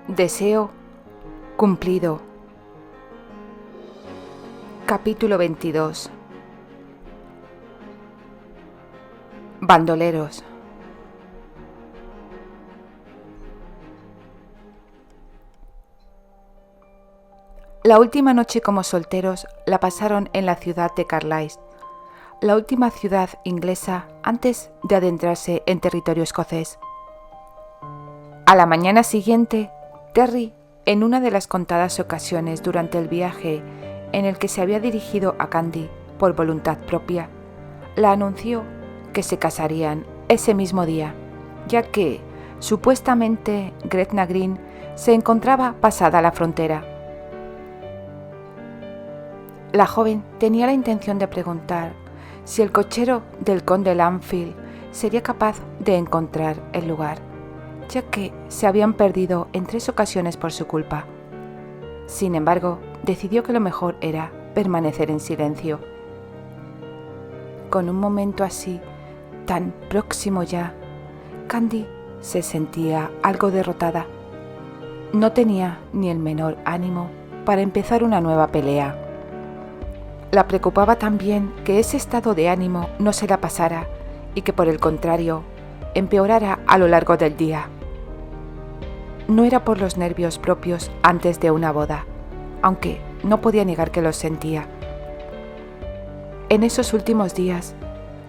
Deseo cumplido. Capítulo 22. Bandoleros. La última noche como solteros la pasaron en la ciudad de Carlisle, la última ciudad inglesa antes de adentrarse en territorio escocés. A la mañana siguiente, Terry, en una de las contadas ocasiones durante el viaje en el que se había dirigido a Candy por voluntad propia, la anunció que se casarían ese mismo día, ya que, supuestamente, Gretna Green se encontraba pasada la frontera. La joven tenía la intención de preguntar si el cochero del conde Lanfield sería capaz de encontrar el lugar, ya que se habían perdido en 3 ocasiones por su culpa. Sin embargo, decidió que lo mejor era permanecer en silencio. Con un momento así, tan próximo ya, Candy se sentía algo derrotada. No tenía ni el menor ánimo para empezar una nueva pelea. La preocupaba también que ese estado de ánimo no se la pasara y que, por el contrario, empeorara a lo largo del día. No era por los nervios propios antes de una boda, aunque no podía negar que los sentía. En esos últimos días,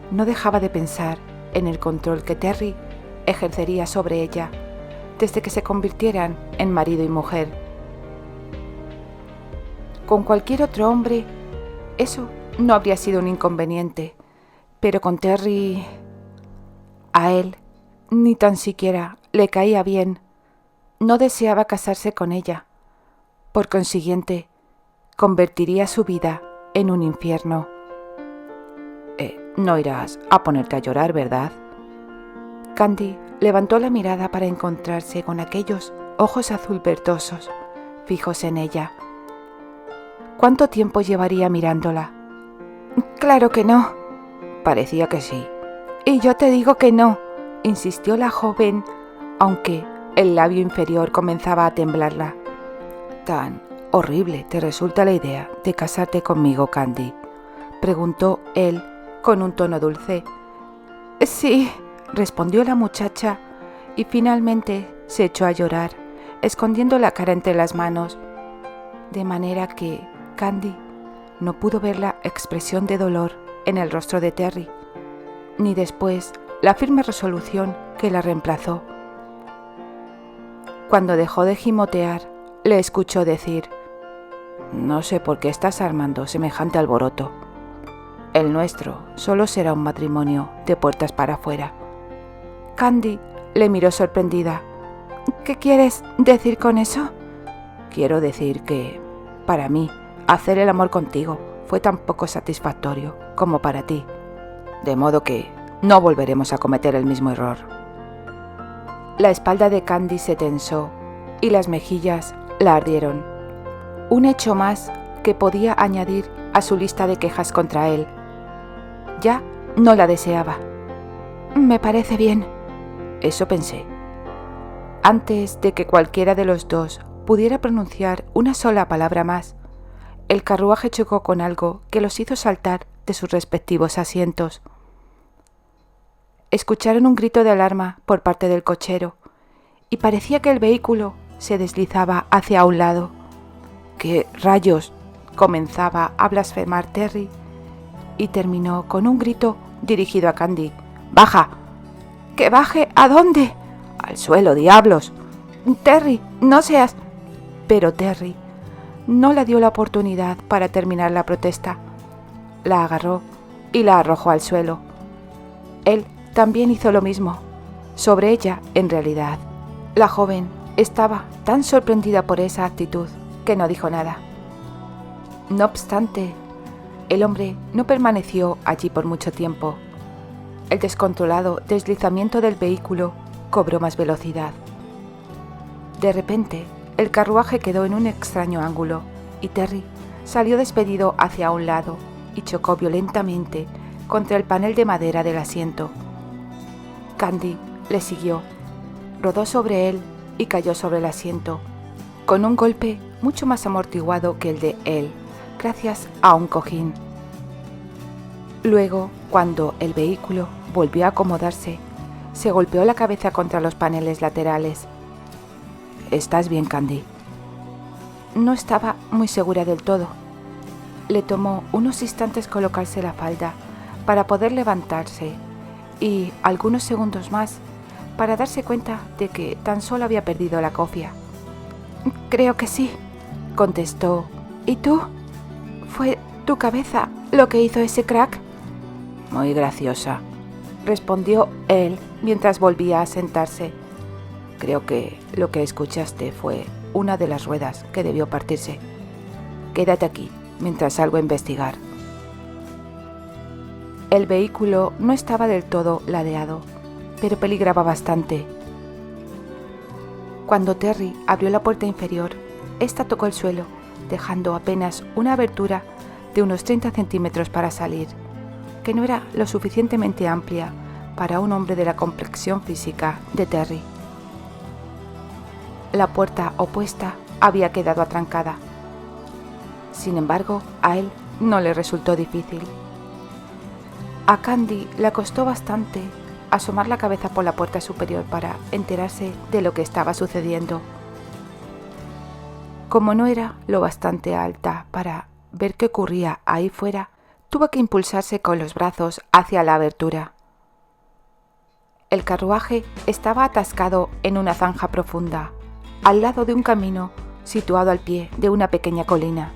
no dejaba de pensar en el control que Terry ejercería sobre ella desde que se convirtieran en marido y mujer. Con cualquier otro hombre, eso no habría sido un inconveniente, pero con Terry, a él ni tan siquiera le caía bien. No deseaba casarse con ella. Por consiguiente, convertiría su vida en un infierno. No irás a ponerte a llorar, ¿verdad? Candy levantó la mirada para encontrarse con aquellos ojos azul verdosos fijos en ella. ¿Cuánto tiempo llevaría mirándola? Claro que no. Parecía que sí. Y yo te digo que no, insistió la joven, aunque el labio inferior comenzaba a temblarla. ¿Tan horrible te resulta la idea de casarte conmigo, Candy?, preguntó él con un tono dulce. Sí, respondió la muchacha y finalmente se echó a llorar, escondiendo la cara entre las manos, de manera que Candy no pudo ver la expresión de dolor en el rostro de Terry, ni después la firme resolución que la reemplazó. Cuando dejó de gimotear, le escuchó decir: «No sé por qué estás armando semejante alboroto. El nuestro solo será un matrimonio de puertas para afuera». Candy le miró sorprendida. «¿Qué quieres decir con eso?» «Quiero decir que, para mí, hacer el amor contigo fue tan poco satisfactorio como para ti. De modo que no volveremos a cometer el mismo error». La espalda de Candy se tensó y las mejillas la ardieron. Un hecho más que podía añadir a su lista de quejas contra él. Ya no la deseaba. «Me parece bien». Eso pensé. Antes de que cualquiera de los dos pudiera pronunciar una sola palabra más, el carruaje chocó con algo que los hizo saltar de sus respectivos asientos. Escucharon un grito de alarma por parte del cochero y parecía que el vehículo se deslizaba hacia un lado. «¿Qué rayos?», comenzaba a blasfemar Terry y terminó con un grito dirigido a Candy. «¡Baja!». «¿Que baje a dónde?». «Al suelo, diablos». «Terry, no seas…». Pero Terry no le dio la oportunidad para terminar la protesta. La agarró y la arrojó al suelo. Él también hizo lo mismo. Sobre ella, en realidad. La joven estaba tan sorprendida por esa actitud que no dijo nada. No obstante, el hombre no permaneció allí por mucho tiempo. El descontrolado deslizamiento del vehículo cobró más velocidad. De repente, el carruaje quedó en un extraño ángulo y Terry salió despedido hacia un lado y chocó violentamente contra el panel de madera del asiento. Candy le siguió, rodó sobre él y cayó sobre el asiento, con un golpe mucho más amortiguado que el de él, gracias a un cojín. Luego, cuando el vehículo volvió a acomodarse, se golpeó la cabeza contra los paneles laterales. ¿Estás bien, Candy? No estaba muy segura del todo. Le tomó unos instantes colocarse la falda para poder levantarse y algunos segundos más para darse cuenta de que tan solo había perdido la cofia. Creo que sí, contestó. ¿Y tú? ¿Fue tu cabeza lo que hizo ese crack? Muy graciosa, respondió él mientras volvía a sentarse. Creo que lo que escuchaste fue una de las ruedas que debió partirse. Quédate aquí mientras salgo a investigar. El vehículo no estaba del todo ladeado, pero peligraba bastante. Cuando Terry abrió la puerta inferior, ésta tocó el suelo, dejando apenas una abertura de unos 30 centímetros para salir, que no era lo suficientemente amplia para un hombre de la complexión física de Terry. La puerta opuesta había quedado atrancada. Sin embargo, a él no le resultó difícil. A Candy le costó bastante asomar la cabeza por la puerta superior para enterarse de lo que estaba sucediendo. Como no era lo bastante alta para ver qué ocurría ahí fuera, tuvo que impulsarse con los brazos hacia la abertura. El carruaje estaba atascado en una zanja profunda, al lado de un camino situado al pie de una pequeña colina.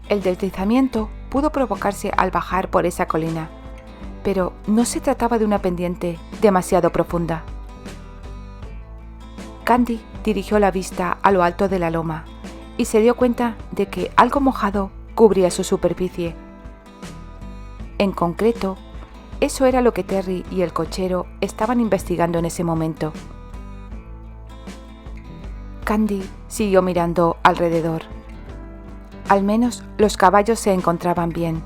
El deslizamiento pudo provocarse al bajar por esa colina, pero no se trataba de una pendiente demasiado profunda. Candy dirigió la vista a lo alto de la loma y se dio cuenta de que algo mojado cubría su superficie. En concreto, eso era lo que Terry y el cochero estaban investigando en ese momento. Candy siguió mirando alrededor. Al menos los caballos se encontraban bien.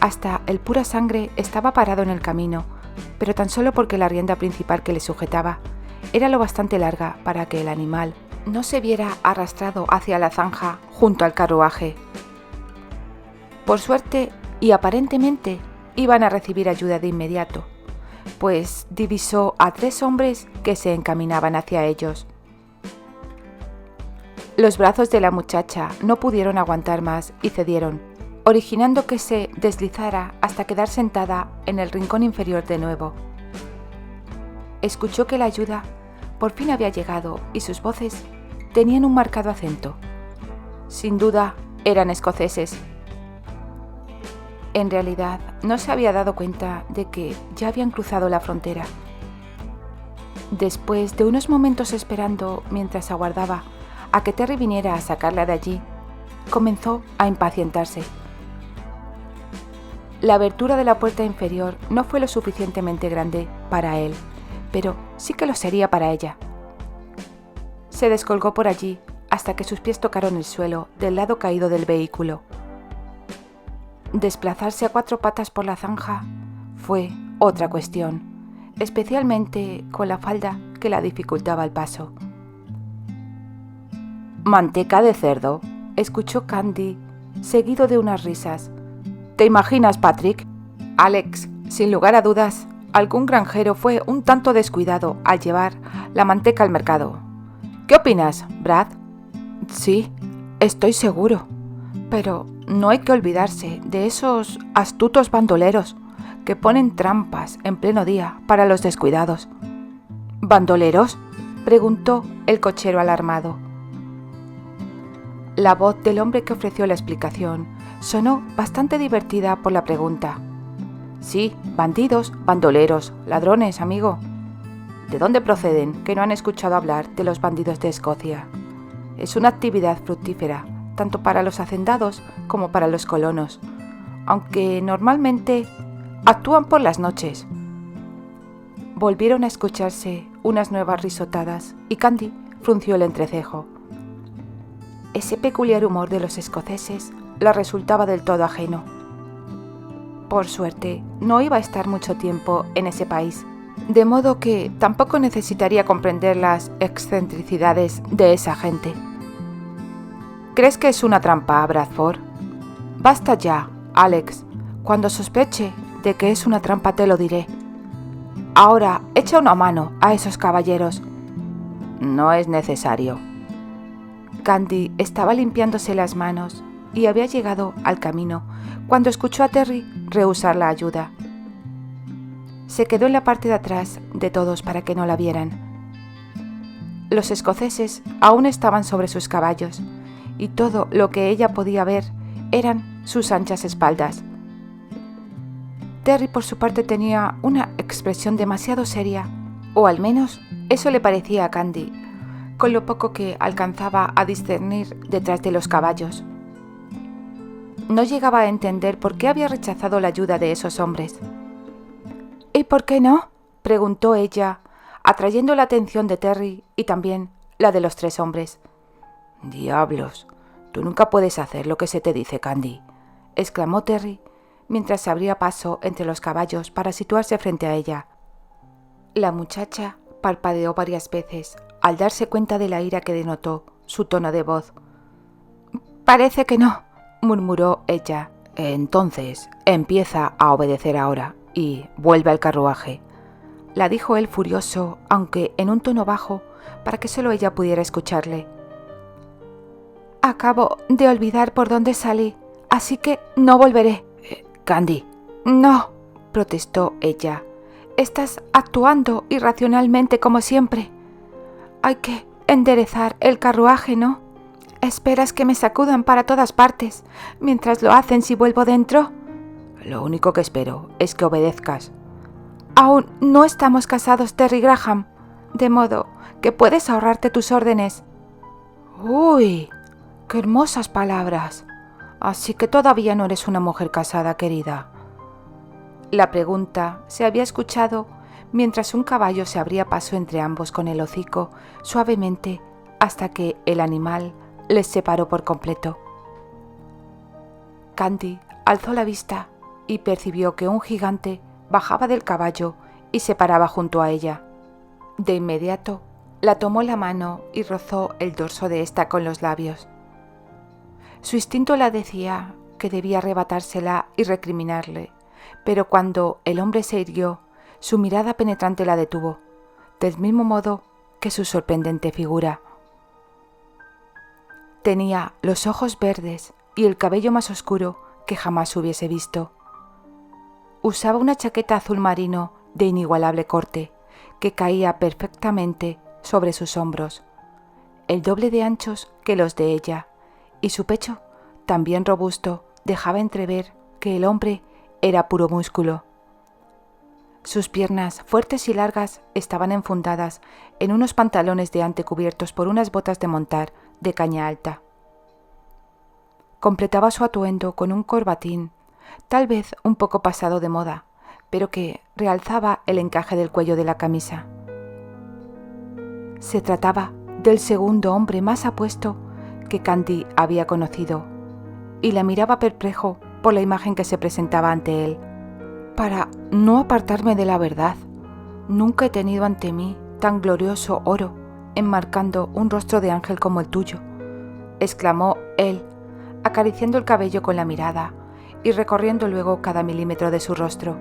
Hasta el pura sangre estaba parado en el camino, pero tan solo porque la rienda principal que le sujetaba era lo bastante larga para que el animal no se viera arrastrado hacia la zanja junto al carruaje. Por suerte, y aparentemente, iban a recibir ayuda de inmediato, pues divisó a 3 hombres que se encaminaban hacia ellos. Los brazos de la muchacha no pudieron aguantar más y cedieron, originando que se deslizara hasta quedar sentada en el rincón inferior de nuevo. Escuchó que la ayuda por fin había llegado y sus voces tenían un marcado acento. Sin duda, eran escoceses. En realidad, no se había dado cuenta de que ya habían cruzado la frontera. Después de unos momentos esperando mientras aguardaba a que Terry viniera a sacarla de allí, comenzó a impacientarse. La abertura de la puerta inferior no fue lo suficientemente grande para él, pero sí que lo sería para ella. Se descolgó por allí hasta que sus pies tocaron el suelo del lado caído del vehículo. Desplazarse a 4 patas por la zanja fue otra cuestión, especialmente con la falda que la dificultaba el paso. «Manteca de cerdo», escuchó Candy, seguido de unas risas. «¿Te imaginas, Patrick?» Alex, sin lugar a dudas, algún granjero fue un tanto descuidado al llevar la manteca al mercado. «¿Qué opinas, Brad?» «Sí, estoy seguro. Pero no hay que olvidarse de esos astutos bandoleros que ponen trampas en pleno día para los descuidados». «¿Bandoleros?», preguntó el cochero alarmado. La voz del hombre que ofreció la explicación sonó bastante divertida por la pregunta. «Sí, bandidos, bandoleros, ladrones, amigo». «¿De dónde proceden que no han escuchado hablar de los bandidos de Escocia?» «Es una actividad fructífera, tanto para los hacendados como para los colonos, aunque normalmente actúan por las noches». Volvieron a escucharse unas nuevas risotadas y Candy frunció el entrecejo. Ese peculiar humor de los escoceses le resultaba del todo ajeno. Por suerte, no iba a estar mucho tiempo en ese país, de modo que tampoco necesitaría comprender las excentricidades de esa gente. ¿Crees que es una trampa, Bradford? Basta ya, Alex. Cuando sospeche de que es una trampa te lo diré. Ahora, echa una mano a esos caballeros. No es necesario. Candy estaba limpiándose las manos y había llegado al camino cuando escuchó a Terry rehusar la ayuda. Se quedó en la parte de atrás de todos para que no la vieran. Los escoceses aún estaban sobre sus caballos y todo lo que ella podía ver eran sus anchas espaldas. Terry, por su parte, tenía una expresión demasiado seria, o al menos eso le parecía a Candy, con lo poco que alcanzaba a discernir detrás de los caballos. No llegaba a entender por qué había rechazado la ayuda de esos hombres. ¿Y por qué no?, preguntó ella, atrayendo la atención de Terry y también la de los tres hombres. «Diablos, tú nunca puedes hacer lo que se te dice, Candy», exclamó Terry, mientras se abría paso entre los caballos para situarse frente a ella. La muchacha parpadeó varias veces al darse cuenta de la ira que denotó su tono de voz. «Parece que no», murmuró ella. «Entonces, empieza a obedecer ahora y vuelve al carruaje», la dijo él furioso, aunque en un tono bajo, para que solo ella pudiera escucharle. «Acabo de olvidar por dónde salí, así que no volveré». «Candy». «No», protestó ella. «Estás actuando irracionalmente como siempre. Hay que enderezar el carruaje, ¿no? ¿Esperas que me sacudan para todas partes mientras lo hacen si vuelvo dentro?» «Lo único que espero es que obedezcas». «Aún no estamos casados, Terry Graham, de modo que puedes ahorrarte tus órdenes». «Uy, qué hermosas palabras. Así que todavía no eres una mujer casada, querida». La pregunta se había escuchado mientras un caballo se abría paso entre ambos con el hocico suavemente hasta que el animal les separó por completo. Candy alzó la vista y percibió que un gigante bajaba del caballo y se paraba junto a ella. De inmediato la tomó la mano y rozó el dorso de ésta con los labios. Su instinto la decía que debía arrebatársela y recriminarle, pero cuando el hombre se irguió, su mirada penetrante la detuvo, del mismo modo que su sorprendente figura. Tenía los ojos verdes y el cabello más oscuro que jamás hubiese visto. Usaba una chaqueta azul marino de inigualable corte, que caía perfectamente sobre sus hombros, el doble de anchos que los de ella, y su pecho, también robusto, dejaba entrever que el hombre era puro músculo. Sus piernas, fuertes y largas, estaban enfundadas en unos pantalones de ante cubiertos por unas botas de montar de caña alta. Completaba su atuendo con un corbatín, tal vez un poco pasado de moda, pero que realzaba el encaje del cuello de la camisa. Se trataba del segundo hombre más apuesto que Candy había conocido, y la miraba perplejo por la imagen que se presentaba ante él. «Para no apartarme de la verdad, nunca he tenido ante mí tan glorioso oro enmarcando un rostro de ángel como el tuyo», exclamó él, acariciando el cabello con la mirada y recorriendo luego cada milímetro de su rostro.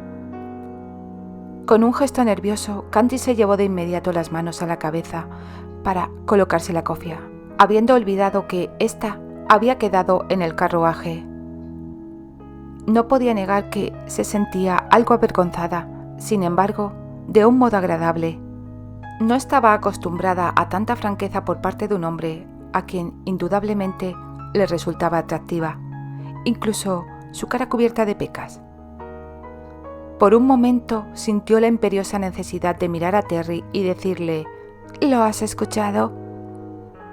Con un gesto nervioso, Candy se llevó de inmediato las manos a la cabeza para colocarse la cofia, habiendo olvidado que ésta había quedado en el carruaje. No podía negar que se sentía algo avergonzada, sin embargo, de un modo agradable. No estaba acostumbrada a tanta franqueza por parte de un hombre a quien indudablemente le resultaba atractiva, incluso su cara cubierta de pecas. Por un momento sintió la imperiosa necesidad de mirar a Terry y decirle: «¿Lo has escuchado?».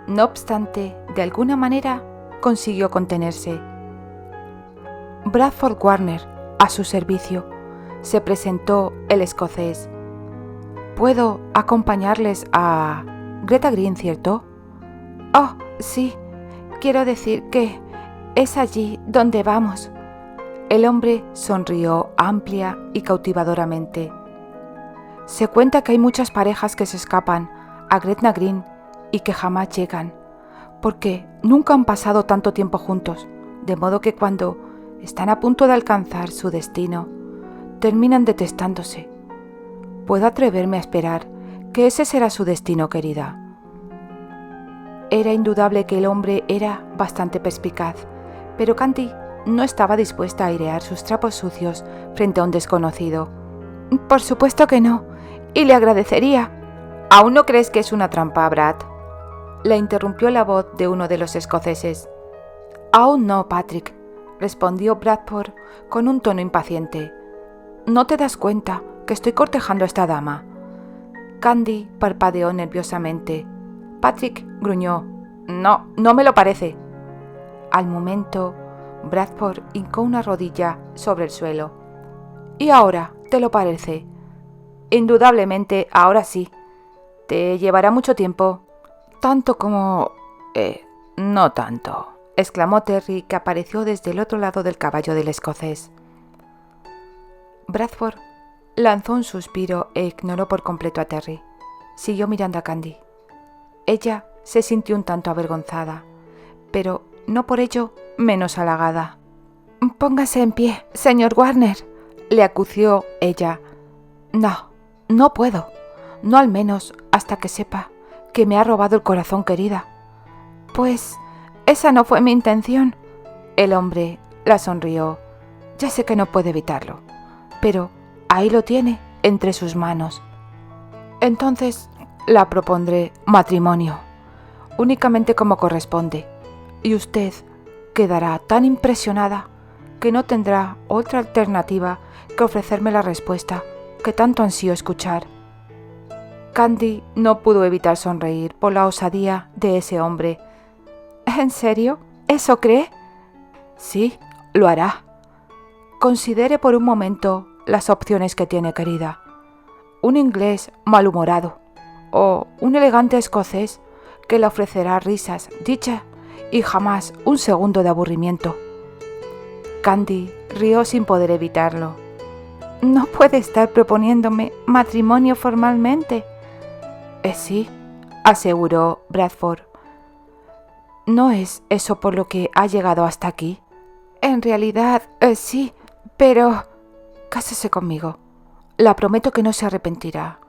No obstante, de alguna manera consiguió contenerse. «Bradford Warner, a su servicio», se presentó el escocés. «¿Puedo acompañarles a Greta Green, cierto?». «Oh, sí, quiero decir que es allí donde vamos». El hombre sonrió amplia y cautivadoramente. Se cuenta que hay muchas parejas que se escapan a Gretna Green y que jamás llegan, porque nunca han pasado tanto tiempo juntos, de modo que cuando están a punto de alcanzar su destino, terminan detestándose. Puedo atreverme a esperar que ese será su destino, querida. Era indudable que el hombre era bastante perspicaz, pero Candy no estaba dispuesta a airear sus trapos sucios frente a un desconocido. Por supuesto que no, y le agradecería. ¿Aún no crees que es una trampa, Brad?, la interrumpió la voz de uno de los escoceses. Aún no, Patrick, respondió Bradford con un tono impaciente. ¿No te das cuenta que estoy cortejando a esta dama? Candy parpadeó nerviosamente. Patrick gruñó. No me lo parece. Al momento, Bradford hincó una rodilla sobre el suelo. ¿Y ahora te lo parece? Indudablemente, ahora sí. ¿Te llevará mucho tiempo? Tanto como... no tanto, exclamó Terry, que apareció desde el otro lado del caballo del escocés. Bradford lanzó un suspiro e ignoró por completo a Terry. Siguió mirando a Candy. Ella se sintió un tanto avergonzada, pero no por ello menos halagada. «Póngase en pie, señor Warner», le acució ella. No puedo, no al menos hasta que sepa que me ha robado el corazón, querida. Pues esa no fue mi intención. El hombre la sonrió. Ya sé que no puede evitarlo, pero ahí lo tiene entre sus manos. Entonces la propondré matrimonio, únicamente como corresponde, y usted quedará tan impresionada que no tendrá otra alternativa que ofrecerme la respuesta que tanto ansío escuchar. Candy no pudo evitar sonreír por la osadía de ese hombre. ¿En serio? ¿Eso cree? Sí, lo hará. Considere por un momento las opciones que tiene, querida. Un inglés malhumorado o un elegante escocés que le ofrecerá risas, dicha y jamás un segundo de aburrimiento. Candy rió sin poder evitarlo. No puede estar proponiéndome matrimonio formalmente. Sí, aseguró Bradford. ¿No es eso por lo que ha llegado hasta aquí? En realidad, sí, pero... Cásese conmigo. La prometo que no se arrepentirá.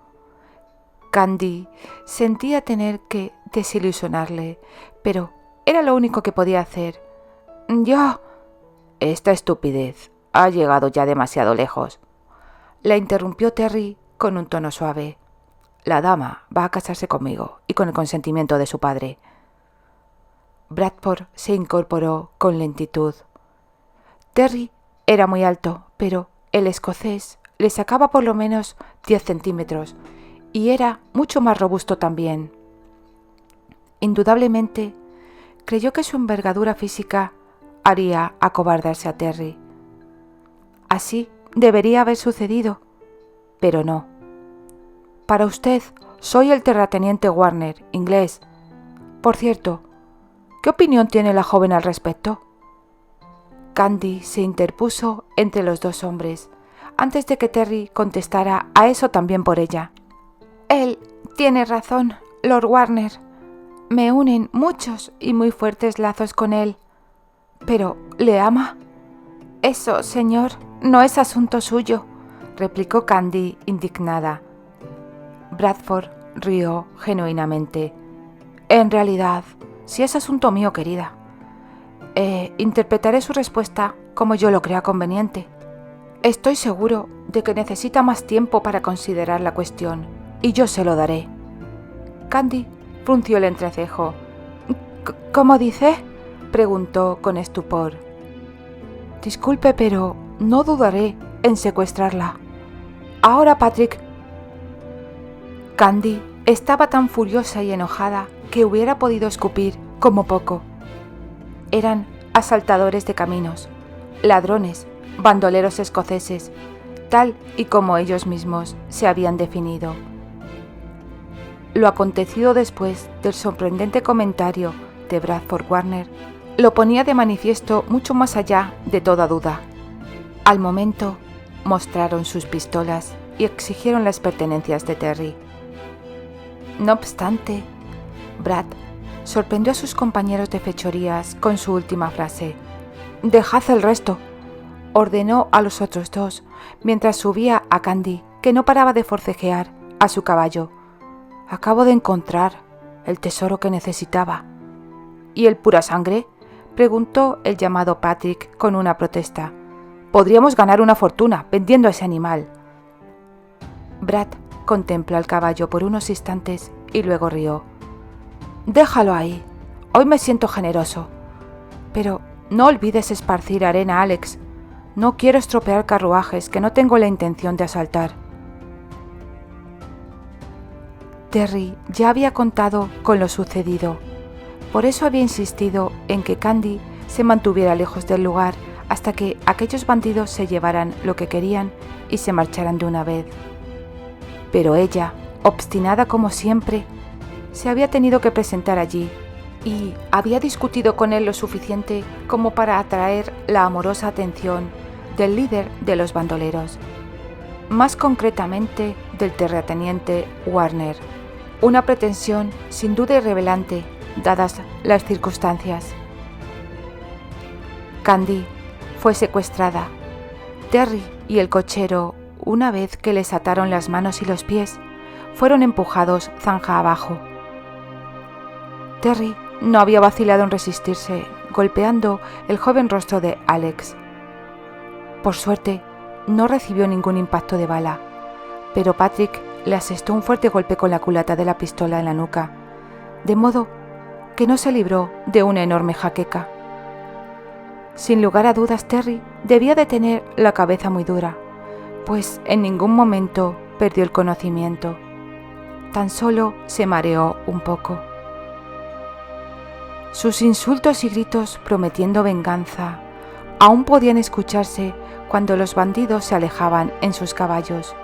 Candy sentía tener que desilusionarle, pero era lo único que podía hacer. Yo... Esta estupidez ha llegado ya demasiado lejos. La interrumpió Terry con un tono suave. La dama va a casarse conmigo y con el consentimiento de su padre. Bradford se incorporó con lentitud. Terry era muy alto, pero el escocés le sacaba por lo menos 10 centímetros y era mucho más robusto también. Indudablemente, creyó que su envergadura física haría acobardarse a Terry. Así debería haber sucedido, pero no. Para usted, soy el terrateniente Warner, inglés. Por cierto, ¿qué opinión tiene la joven al respecto? Candy se interpuso entre los dos hombres, antes de que Terry contestara a eso también por ella. Él tiene razón, Lord Warner. Me unen muchos y muy fuertes lazos con él. ¿Pero le ama? Eso, señor, no es asunto suyo, replicó Candy indignada. Bradford rió genuinamente. En realidad, sí es asunto mío, querida. Interpretaré su respuesta como yo lo crea conveniente. Estoy seguro de que necesita más tiempo para considerar la cuestión, y yo se lo daré. Candy frunció el entrecejo. ¿Cómo dice?, preguntó con estupor. Disculpe, pero no dudaré en secuestrarla. Ahora, Patrick. Candy estaba tan furiosa y enojada que hubiera podido escupir como poco. Eran asaltadores de caminos, ladrones, bandoleros escoceses, tal y como ellos mismos se habían definido. Lo acontecido después del sorprendente comentario de Bradford Warner lo ponía de manifiesto mucho más allá de toda duda. Al momento, mostraron sus pistolas y exigieron las pertenencias de Terry. No obstante, Brad sorprendió a sus compañeros de fechorías con su última frase. «Dejad el resto», ordenó a los otros dos mientras subía a Candy, que no paraba de forcejear, a su caballo. «Acabo de encontrar el tesoro que necesitaba». «¿Y el pura sangre?», preguntó el llamado Patrick con una protesta. «Podríamos ganar una fortuna vendiendo a ese animal». Brad contempló al caballo por unos instantes y luego rió. «Déjalo ahí. Hoy me siento generoso. Pero no olvides esparcir arena, Alex. No quiero estropear carruajes que no tengo la intención de asaltar». Terry ya había contado con lo sucedido. Por eso había insistido en que Candy se mantuviera lejos del lugar hasta que aquellos bandidos se llevaran lo que querían y se marcharan de una vez. Pero ella, obstinada como siempre, se había tenido que presentar allí y había discutido con él lo suficiente como para atraer la amorosa atención del líder de los bandoleros, más concretamente del terrateniente Warner, una pretensión sin duda irrelevante dadas las circunstancias. Candy fue secuestrada. Terry y el cochero, una vez que les ataron las manos y los pies, fueron empujados zanja abajo. Terry no había vacilado en resistirse, golpeando el joven rostro de Alex. Por suerte, no recibió ningún impacto de bala, pero Patrick le asestó un fuerte golpe con la culata de la pistola en la nuca, de modo que no se libró de una enorme jaqueca. Sin lugar a dudas, Terry debía de tener la cabeza muy dura, pues en ningún momento perdió el conocimiento. Tan solo se mareó un poco. Sus insultos y gritos prometiendo venganza aún podían escucharse cuando los bandidos se alejaban en sus caballos,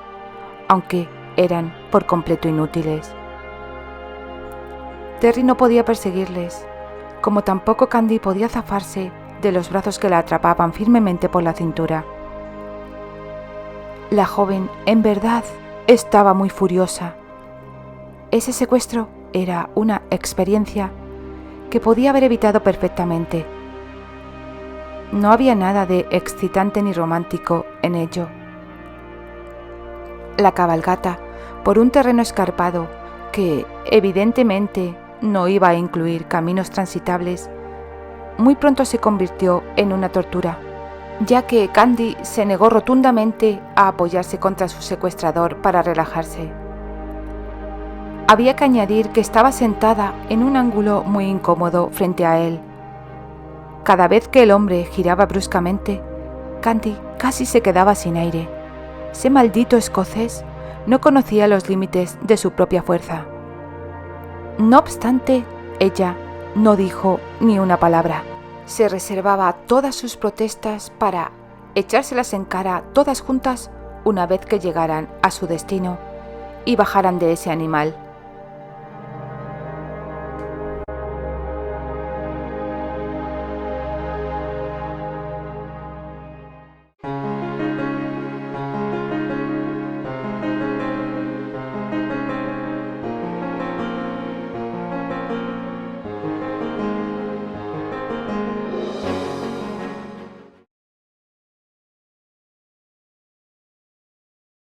aunque eran por completo inútiles. Terry no podía perseguirles, como tampoco Candy podía zafarse de los brazos que la atrapaban firmemente por la cintura. La joven, en verdad, estaba muy furiosa. Ese secuestro era una experiencia que podía haber evitado perfectamente. No había nada de excitante ni romántico en ello. La cabalgata por un terreno escarpado que, evidentemente, no iba a incluir caminos transitables, muy pronto se convirtió en una tortura, ya que Candy se negó rotundamente a apoyarse contra su secuestrador para relajarse. Había que añadir que estaba sentada en un ángulo muy incómodo frente a él. Cada vez que el hombre giraba bruscamente, Candy casi se quedaba sin aire. Ese maldito escocés no conocía los límites de su propia fuerza. No obstante, ella no dijo ni una palabra. Se reservaba todas sus protestas para echárselas en cara todas juntas una vez que llegaran a su destino y bajaran de ese animal.